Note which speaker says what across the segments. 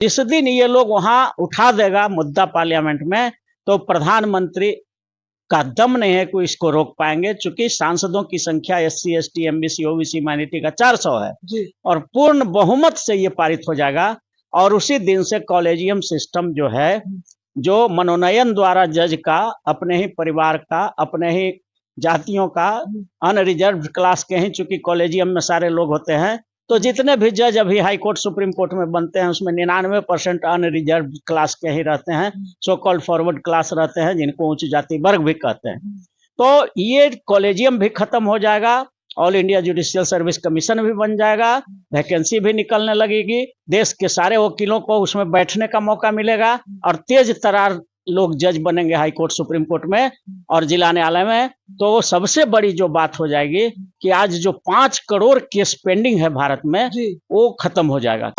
Speaker 1: जिस दिन ये लोग वहां उठा देगा मुद्दा पार्लियामेंट में, तो प्रधानमंत्री का दम नहीं है कोई इसको रोक पाएंगे, चूंकि सांसदों की संख्या SC ST MBC OBC minority का 400 है
Speaker 2: जी।
Speaker 1: और पूर्ण बहुमत से ये पारित हो जाएगा। और उसी दिन से कॉलेजियम सिस्टम जो है, जो मनोनयन द्वारा जज का, अपने ही परिवार का, अपने ही जातियों का, अनरिजर्व क्लास के ही, चूंकि कॉलेजियम में सारे लोग होते हैं, तो जितने भी जज अभी हाई कोर्ट सुप्रीम कोर्ट में बनते हैं उसमें 99% अनरिजर्व क्लास के ही रहते हैं, सो कॉल्ड फॉरवर्ड क्लास रहते हैं, जिनको उच्च जाति वर्ग भी कहते हैं। तो ये कॉलेजियम भी खत्म हो जाएगा, all India judicial service commission भी बन जाएगा, वैकेंसी भी निकलने लगेगी, देश के सारे वकीलों को उसमें बैठने का मौका मिलेगा और तेज तरार लोग जज बनेंगे हाई कोर्ट सुप्रीम कोर्ट में और जिला न्यायालय में। तो सबसे बड़ी जो बात हो जाएगी कि आज जो 5 करोड़ केस पेंडिंग है भारत में, वो खत्म हो जाएगा।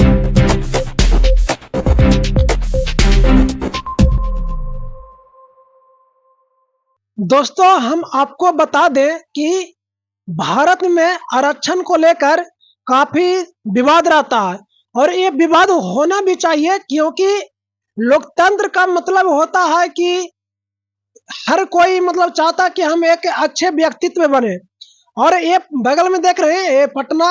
Speaker 2: दोस्तों, हम आपको बता दें कि भारत में आरक्षण को लेकर काफी विवाद रहता है और ये विवाद होना भी चाहिए, क्योंकि लोकतंत्र का मतलब होता है कि हर कोई मतलब चाहता कि हम एक अच्छे व्यक्तित्व बने। और ये बगल में देख रहे हैं, ये पटना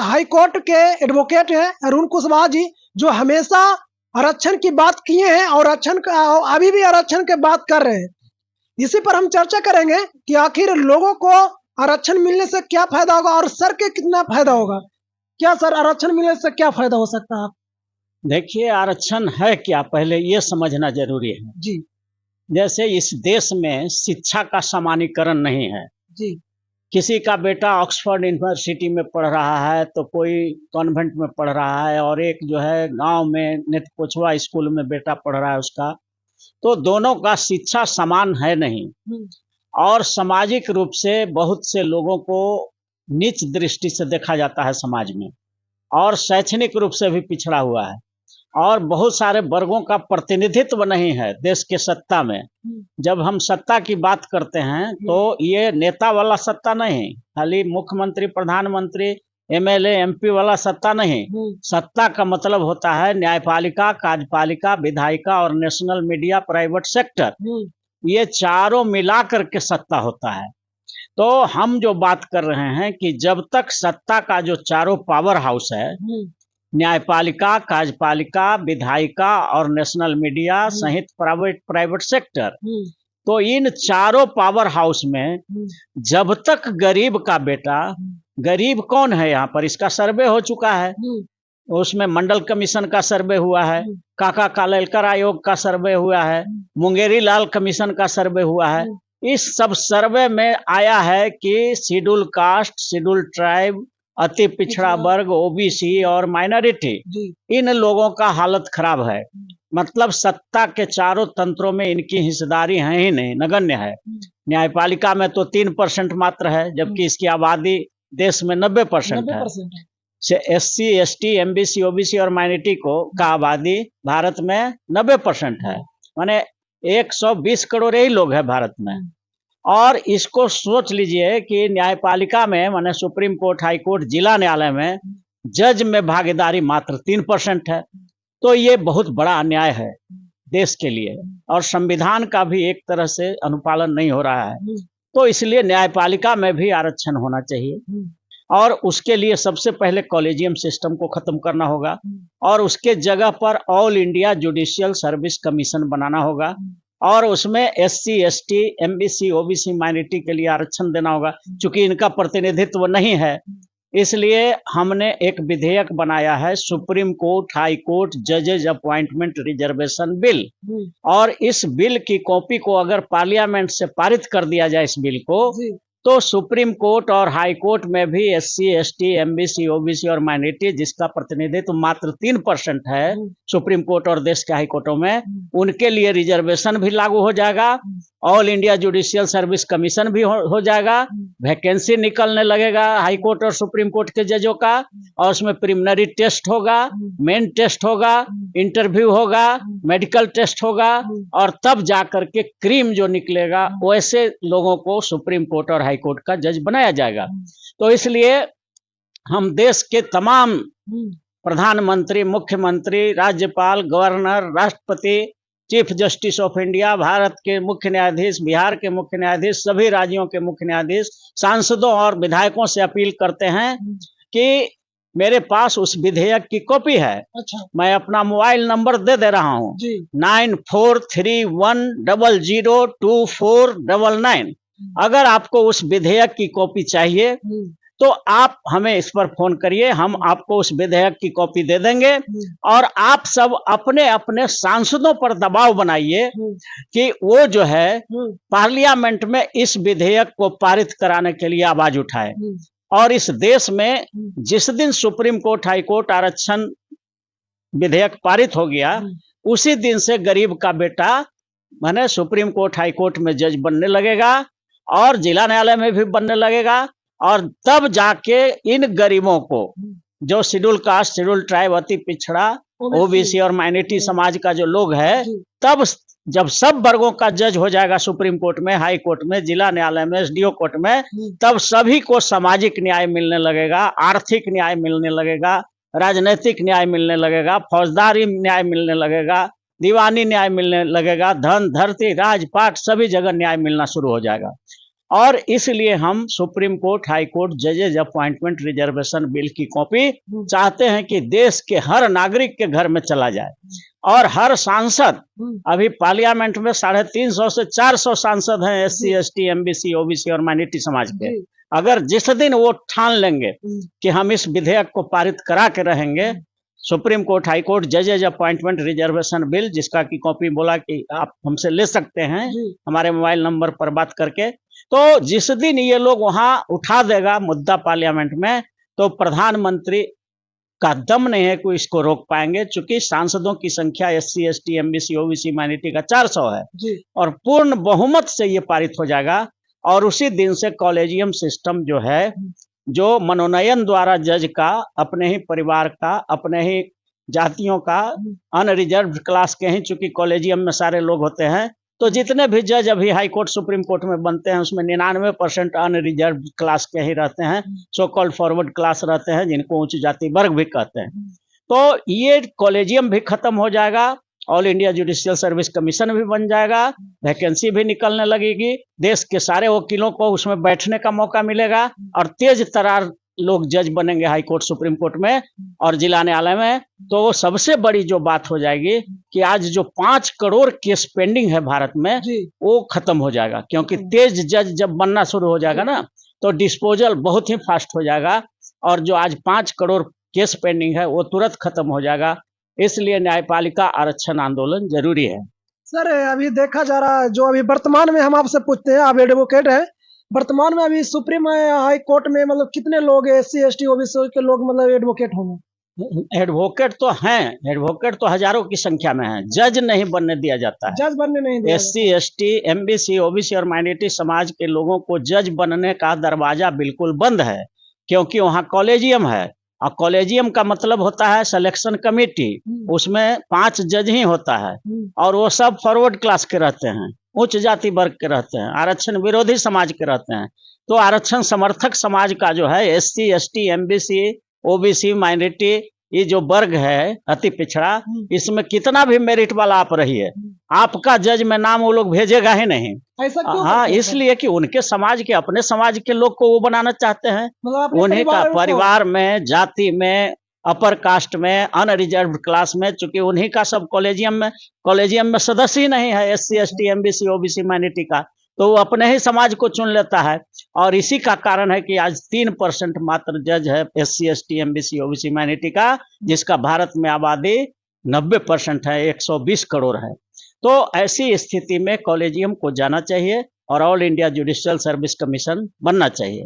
Speaker 2: हाई कोर्ट के एडवोकेट हैं अरुण कुशवाहा जी, जो हमेशा आरक्षण की बात किए हैं और अभी भी आरक्षण की बात कर रहे हैं। इसी पर हम चर्चा करेंगे कि आखिर लोगों को आरक्षण मिलने से क्या फायदा होगा और सर के कितना फायदा होगा। क्या सर, आरक्षण मिलने से क्या फायदा हो सकता है?
Speaker 1: देखिए, आरक्षण है क्या, पहले ये समझना जरूरी है
Speaker 2: जी।
Speaker 1: जैसे इस देश में शिक्षा का समानीकरण नहीं है
Speaker 2: जी।
Speaker 1: किसी का बेटा ऑक्सफोर्ड यूनिवर्सिटी में पढ़ रहा है तो कोई कॉन्वेंट में पढ़ रहा है, और एक जो है गांव में नेतपोछवा स्कूल में बेटा पढ़ रहा है उसका, तो दोनों का शिक्षा समान है नहीं। और सामाजिक रूप से बहुत से लोगों को नीच दृष्टि से देखा जाता है समाज में, और शैक्षणिक रूप से भी पिछड़ा हुआ है, और बहुत सारे वर्गों का प्रतिनिधित्व नहीं है देश के सत्ता में। जब हम सत्ता की बात करते हैं तो ये नेता वाला सत्ता नहीं, खाली मुख्यमंत्री प्रधानमंत्री MLA MP वाला सत्ता नहीं। सत्ता का मतलब होता है न्यायपालिका, कार्यपालिका, विधायिका और नेशनल मीडिया, प्राइवेट सेक्टर, ये चारों मिला करके सत्ता होता है। तो हम जो बात कर रहे हैं कि जब तक सत्ता का जो चारों पावर हाउस है, न्यायपालिका, कार्यपालिका, विधायिका और नेशनल मीडिया सहित प्राइवेट सेक्टर, तो इन चारों पावर हाउस में जब तक गरीब का बेटा, गरीब कौन है यहाँ पर, इसका सर्वे हो चुका है, उसमें मंडल कमीशन का सर्वे हुआ है, काका कालेलकर आयोग का सर्वे हुआ है, मुंगेरी लाल कमीशन का सर्वे हुआ है। इस सब सर्वे में आया है कि शेड्यूल कास्ट, शेड्यूल ट्राइब, अति पिछड़ा वर्ग, OBC और माइनॉरिटी, इन लोगों का हालत खराब है। मतलब सत्ता के चारों तंत्रों में इनकी हिस्सेदारी है ही नहीं, नगण्य है। न्यायपालिका में तो 3% मात्र है, जबकि इसकी आबादी देश में 90% है। SC ST MBC OBC और माइनॉरिटी का आबादी भारत में 90% है, माने 120 करोड़ ही लोग हैं भारत में। और इसको सोच लीजिए कि न्यायपालिका में, माने सुप्रीम कोर्ट, हाई कोर्ट, जिला न्यायालय में जज में भागीदारी मात्र 3% है। तो ये बहुत बड़ा अन्याय है देश के लिए, और संविधान का भी एक तरह से अनुपालन नहीं हो रहा है। तो इसलिए न्यायपालिका में भी आरक्षण होना चाहिए, और उसके लिए सबसे पहले कॉलेजियम सिस्टम को खत्म करना होगा, और उसके जगह पर all India judicial service commission बनाना होगा, और उसमें SC ST MBC OBC minority के लिए आरक्षण देना होगा। चूंकि इनका प्रतिनिधित्व नहीं है, इसलिए हमने एक विधेयक बनाया है, सुप्रीम कोर्ट हाई कोर्ट जजेज अपॉइंटमेंट रिजर्वेशन बिल। और इस बिल की कॉपी को अगर पार्लियामेंट से पारित कर दिया जाए इस बिल को, तो सुप्रीम कोर्ट और हाई कोर्ट में भी SC ST MBC OBC और माइनॉरिटी, जिसका प्रतिनिधित्व मात्र 3% है सुप्रीम कोर्ट और देश के हाई कोर्टों में, उनके लिए रिजर्वेशन भी लागू हो जाएगा। All India judicial service commission भी हो जाएगा, वैकेंसी निकलने लगेगा हाई कोर्ट और सुप्रीम कोर्ट के जजों का, और उसमें प्रिलिमिनरी टेस्ट होगा, मेन टेस्ट होगा, इंटरव्यू होगा, मेडिकल टेस्ट होगा, और तब जाकर के क्रीम जो निकलेगा वैसे लोगों को सुप्रीम कोर्ट और हाई कोर्ट का जज बनाया जाएगा। तो इसलिए हम देश के तमाम प्रधानमंत्री, मुख्यमंत्री, राज्यपाल, गवर्नर, राष्ट्रपति, chief justice of India, Bharat के मुख्य न्यायाधीश, बिहार के मुख्य न्यायाधीश, सभी राज्यों के मुख्य न्यायाधीश, सांसदों और विधायकों से अपील करते हैं कि मेरे पास उस विधेयक की कॉपी है।
Speaker 2: अच्छा
Speaker 1: मैं अपना मोबाइल नंबर दे रहा हूँ
Speaker 2: जी
Speaker 1: 9431002499। अगर आपको उस विधेयक की कॉपी चाहिए तो आप हमें इस पर फोन करिए, हम आपको उस विधेयक की कॉपी दे देंगे। और आप सब अपने अपने सांसदों पर दबाव बनाइए कि वो जो है पार्लियामेंट में इस विधेयक को पारित कराने के लिए आवाज उठाए। और इस देश में जिस दिन सुप्रीम कोर्ट, हाई कोर्ट आरक्षण विधेयक पारित हो गया, उसी दिन से गरीब का बेटा माने सुप्रीम कोर्ट, हाई कोर्ट में जज बनने लगेगा और जिला न्यायालय में भी बनने लगेगा। और तब जाके इन गरीबों को, जो शेड्यूल कास्ट, शेड्यूल ट्राइब, अति पिछड़ा, ओबीसी और माइनॉरिटी समाज का जो लोग है, तब जब सब वर्गों का जज हो जाएगा सुप्रीम कोर्ट में, हाई कोर्ट में, जिला न्यायालय में, एसडीओ कोर्ट में, तब सभी को सामाजिक न्याय मिलने लगेगा, आर्थिक न्याय मिलने लगेगा, राजनीतिक न्याय मिलने लगेगा, फौजदारी न्याय मिलने लगेगा, दीवानी न्याय मिलने लगेगा, धन, धरती, राजपाट सभी जगह न्याय मिलना शुरू हो जाएगा। और इसलिए हम सुप्रीम कोर्ट, हाई कोर्ट जजेज अपॉइंटमेंट रिजर्वेशन बिल की कॉपी चाहते हैं कि देश के हर नागरिक के घर में चला जाए। और हर सांसद, अभी पार्लियामेंट में 350 से 400 सांसद हैं एससी, एसटी, एमबीसी, ओबीसी और माइनॉरिटी समाज के। अगर जिस दिन वो ठान लेंगे कि हम इस विधेयक को पारित करा के रहेंगे, सुप्रीम कोर्ट, हाई कोर्ट जजेज अपॉइंटमेंट रिजर्वेशन बिल, जिसका की कॉपी बोला कि आप हमसे ले सकते हैं हमारे मोबाइल नंबर पर बात करके, तो जिस दिन ये लोग वहां उठा देगा मुद्दा पार्लियामेंट में, तो प्रधानमंत्री का दम नहीं है कोई इसको रोक पाएंगे। चूंकि सांसदों की संख्या SC, ST, MBC, OBC, minority का 400 है और पूर्ण बहुमत से ये पारित हो जाएगा। और उसी दिन से कॉलेजियम सिस्टम जो है, जो मनोनयन द्वारा जज का, अपने ही परिवार का, अपने ही जातियों का, अनरिजर्व्ड क्लास के ही, चूंकि कॉलेजियम में सारे लोग होते हैं, तो जितने भी जज अभी हाई कोर्ट, सुप्रीम कोर्ट में बनते हैं, उसमें 99% अनरिजर्व्ड क्लास के ही रहते हैं, सो कॉल्ड फॉरवर्ड क्लास रहते हैं, जिनको उच्च जाति वर्ग भी कहते हैं। तो ये कॉलेजियम भी खत्म हो जाएगा, all India judicial service commission भी बन जाएगा, वैकेंसी भी निकलने लगेगी, देश के सारे वकीलों को उसमें बैठने का मौका मिलेगा और तेज तरार लोग जज बनेंगे हाई कोर्ट, सुप्रीम कोर्ट में और जिला न्यायालय में। तो सबसे बड़ी जो बात हो जाएगी कि आज जो 5 करोड़ केस पेंडिंग है भारत में, वो खत्म हो जाएगा। क्योंकि तेज जज जब बनना शुरू हो जाएगा ना, तो डिस्पोजल बहुत ही फास्ट हो जाएगा और जो आज 5 करोड़ केस पेंडिंग है वो तुरंत खत्म हो जाएगा। इसलिए न्यायपालिका आरक्षण आंदोलन जरूरी है।
Speaker 2: सर, अभी देखा जा रहा है, जो अभी वर्तमान में हम आपसे पूछते हैं, आप एडवोकेट हैं, वर्तमान में अभी सुप्रीम हाई कोर्ट में मतलब कितने लोग एससी, एसटी, ओबीसी के लोग मतलब एडवोकेट होंगे?
Speaker 1: एडवोकेट तो हैं, एडवोकेट तो हजारों की संख्या में हैं, जज नहीं बनने दिया जाता है।
Speaker 2: जज बनने नहीं दिया
Speaker 1: एससी, एसटी, एमबीसी, ओबीसी और माइनॉरिटी समाज के लोगों को जज बनने का दरवाजा बिल्कुल बंद है, क्योंकि वहाँ कॉलेजियम है और कॉलेजियम का मतलब होता है सिलेक्शन कमेटी, उसमें 5 जज ही होता है और वो सब फॉरवर्ड क्लास के रहते हैं, उच्च जाति वर्ग के रहते हैं, आरक्षण विरोधी समाज के रहते हैं। तो आरक्षण समर्थक समाज का जो है SC, ST, MBC, OBC, minority, ये जो वर्ग है अति पिछड़ा, इसमें कितना भी मेरिट वाला आप रहिए, आपका जज में नाम वो लोग भेजेगा ही नहीं।
Speaker 2: ऐसा क्यों?
Speaker 1: हाँ, इसलिए कि उनके समाज के, अपने समाज के लोग को वो बनाना चाहते हैं, उन्हीं का परिवार में, जाति में, अपर कास्ट में, अनरिजर्व्ड क्लास में, चूंकि उन्हीं का सब कॉलेजियम में सदस्य ही नहीं है SC, ST, MBC, OBC, minority का, तो वो अपने ही समाज को चुन लेता है। और इसी का कारण है कि आज 3% मात्र जज है SC, ST, MBC, OBC, minority का, जिसका भारत में आबादी 90% है, 120 करोड़ है। तो ऐसी स्थिति में कॉलेजियम को जाना चाहिए और all India judicial service commission बनना चाहिए।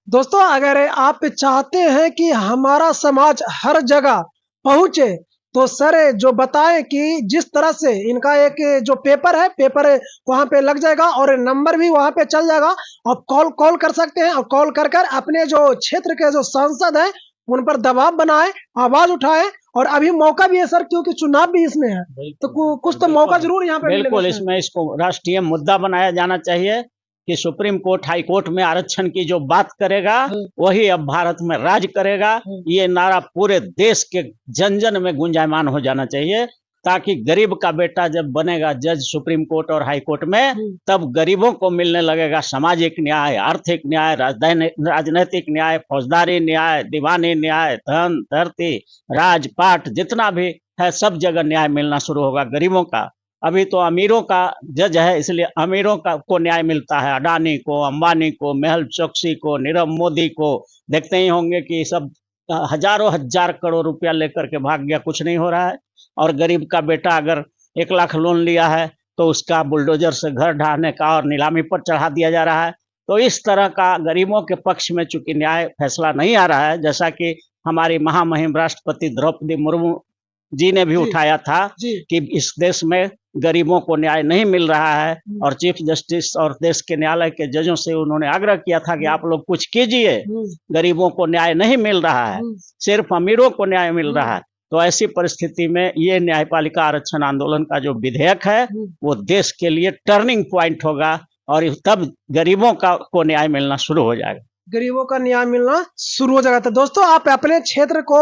Speaker 2: दोस्तों, अगर आप चाहते हैं कि हमारा समाज हर जगह पहुंचे, तो सर जो बताएं कि जिस तरह से इनका एक जो पेपर है, पेपर वहां पे लग जाएगा और नंबर भी वहां पे चल जाएगा, आप कॉल कर सकते हैं और कॉल कर अपने जो क्षेत्र के जो सांसद हैं उन पर दबाव बनाए, आवाज उठाए। और अभी मौका भी है सर, क्योंकि चुनाव भी इसमें है, तो कुछ तो मौका जरूर यहाँ पे
Speaker 1: बिल्कुल, इसमें इसको राष्ट्रीय मुद्दा बनाया जाना चाहिए कि सुप्रीम कोर्ट हाई कोर्ट में आरक्षण की जो बात करेगा वही अब भारत में राज करेगा। ये नारा पूरे देश के जन जन में गुंजायमान हो जाना चाहिए, ताकि गरीब का बेटा जब बनेगा जज सुप्रीम कोर्ट और हाई कोर्ट में, तब गरीबों को मिलने लगेगा सामाजिक न्याय, आर्थिक न्याय, राजनीतिक न्याय, फौजदारी न्याय, दीवानी न्याय, धन धरती राजपाट जितना भी है सब जगह न्याय मिलना शुरू होगा गरीबों का। अभी तो अमीरों का जज है, इसलिए अमीरों का को न्याय मिलता है, अडानी को, अंबानी को, मेहुल चोकसी को, नीरव मोदी को। देखते ही होंगे कि सब हजारों हजार करोड़ रुपया लेकर के भाग गया, कुछ नहीं हो रहा है। और गरीब का बेटा अगर 1 लाख लोन लिया है तो उसका बुलडोजर से घर ढहाने का और नीलामी पर चढ़ा दिया जा रहा है। तो इस तरह का गरीबों के पक्ष में चूंकि न्याय फैसला नहीं आ रहा है, जैसा कि हमारी महामहिम राष्ट्रपति द्रौपदी मुर्मू जी ने भी उठाया था कि इस देश में गरीबों को न्याय नहीं मिल रहा है, और चीफ जस्टिस और देश के न्यायालय के जजों से उन्होंने आग्रह किया था कि आप लोग कुछ कीजिए, गरीबों को न्याय नहीं मिल रहा है, सिर्फ अमीरों को न्याय मिल रहा है। तो ऐसी परिस्थिति में ये न्यायपालिका आरक्षण आंदोलन का जो विधेयक है वो देश के लिए टर्निंग पॉइंट होगा, और तब गरीबों को न्याय मिलना शुरू हो जाएगा,
Speaker 2: गरीबों का न्याय मिलना शुरू हो जाएगा। तो दोस्तों, आप अपने क्षेत्र को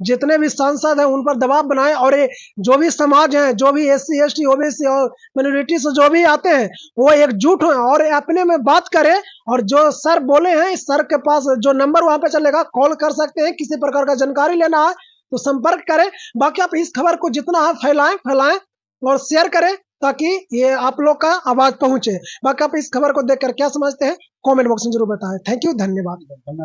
Speaker 2: जितने भी सांसद हैं उन पर दबाव बनाएं, और ये जो भी समाज है, जो भी SC ST OBC और मिनोरिटी से जो भी आते हैं वो एकजुट हो और अपने में बात करें। और जो सर बोले हैं, इस सर के पास जो नंबर वहां पे चलेगा, कॉल कर सकते हैं, किसी प्रकार का जानकारी लेना है तो संपर्क करें। बाकी आप इस खबर को जितना है फैलाएं और शेयर करें, ताकि ये आप लोग का आवाज पहुंचे। बाकी आप इस खबर को देखकर क्या समझते हैं कमेंट बॉक्स में जरूर बताएं। थैंक यू, धन्यवाद।